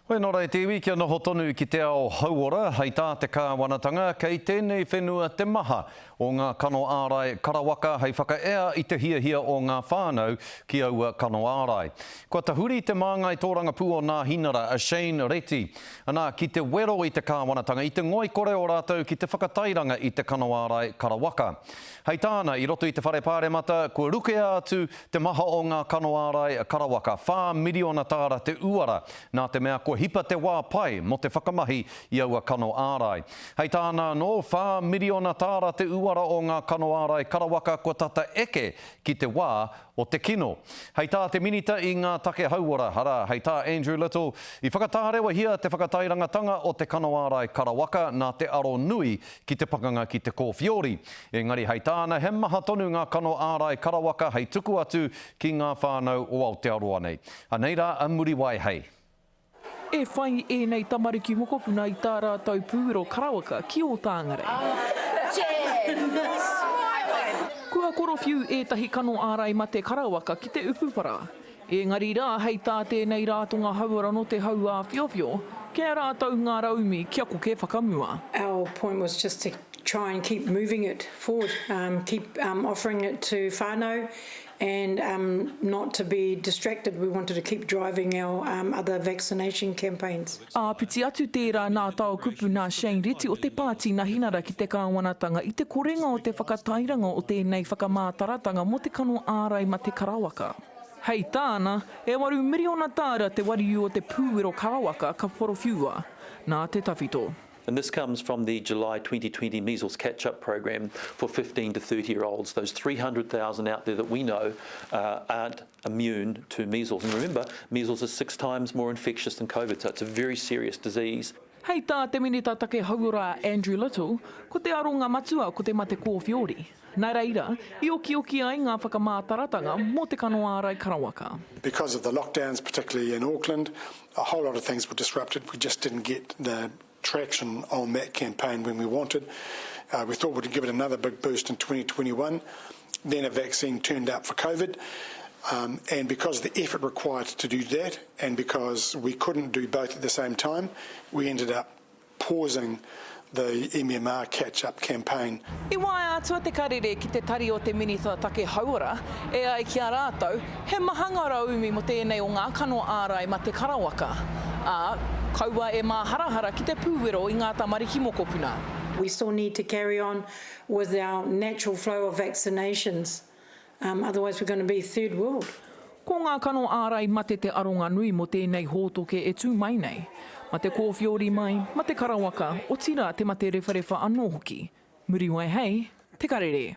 Hoi nō rei te iwi kia noho tonu ki te ao hauora, hei tā te kāwanatanga, kei tēnei whenua te maha o ngā kano ārai karawaka, hei whakaea i te hiahia o ngā whānau ki aua kano ārai. Kua tahuri te māngai tōranga pū o ngā hinara, a Shane Reti, anā ki te wero i te kāwanatanga, i te ngoi kore o rātou ki te whakatairanga i te kano ārai karawaka. Hei tāna, i roto i te whare pāremata, kua rukea atu te maha o ngā kano ārai karawaka, 4 miliona tāra te uara, nā te mea kua hipa te wā pai mo te whakamahi i aua kano ārai. Hei tāna no, 4 miliona tāra te uara o ngā kano ārai karawaka kua tata eke ki te wā o te kino. Hei tā te minita i ngā take hauora, hara, hei tā Andrew Little, i whakatarewa hia te whakatairangatanga o te kano ārai karawaka nā te aro nui ki te pakanga ki te kōwhiori. Engari hei tāna, he maha tonu ngā kano ārai karawaka, hei tuku atu ki ngā whānau o Aotearoa nei. Aneira, a muri wai hei. E whai e nei tamariki mokopuna i tā rātou pūro karawaka ki o Tāngare. Kua korowhiu ētahi kano ārai ma te karawaka ki te upupara. Engari rā hei tā tēnei rātonga hauara no te hau a whiowhio, kia rātou ngā raumi kia ko ke whakamua. Our point was just to try and keep moving it forward, keep offering it to whānau, and not to be distracted. We wanted to keep driving our other vaccination campaigns. A piti atu tērā nā tau kupu nā Shane Reti o te pāti na hinara ki te kāwanatanga i te korenga o te whakatairanga o tēnei whakamātaratanga mo te kano ārai ma te karawaka. Hei tāna, e 8 miliona tāra te wariu o te pūwero karawaka ka porowhiua nā te tawhito. And this comes from the July 2020 measles catch-up program for 15 to 30-year-olds, those 300,000 out there that we know aren't immune to measles. And remember, measles is 6 times more infectious than COVID, so it's a very serious disease. Hei tā te minita take hauora Andrew Little, ko te aronga matua ko te mate kōwhiori. Nā reira, i oki ai ngā whakamātaratanga mo te kano ārai karawaka. Because of the lockdowns, particularly in Auckland, a whole lot of things were disrupted. We just didn't get the traction on that campaign when we wanted. We thought we'd give it another big boost in 2021. Then a vaccine turned up for COVID. And because of the effort required to do that, and because we couldn't do both at the same time, we ended up pausing the MMR catch-up campaign. I wai atua te karere ki te tari o te minita take hauora, e ai kia rātou, he mahanga raumi mo tēnei o ngā kano ārai ma te karawaka. Kaua e māharahara ki te pūwero i ngā tamariki mokopuna. We still need to carry on with our natural flow of vaccinations. Otherwise we're going to be third world. Ko ngā kano ārai mate te aronga nui mo tēnei hōtoke e tū mai nei. Ma te kōwhiori mai, ma te karawaka, o tira te mate rewharewa anō hoki. Muri wai hei, te karere.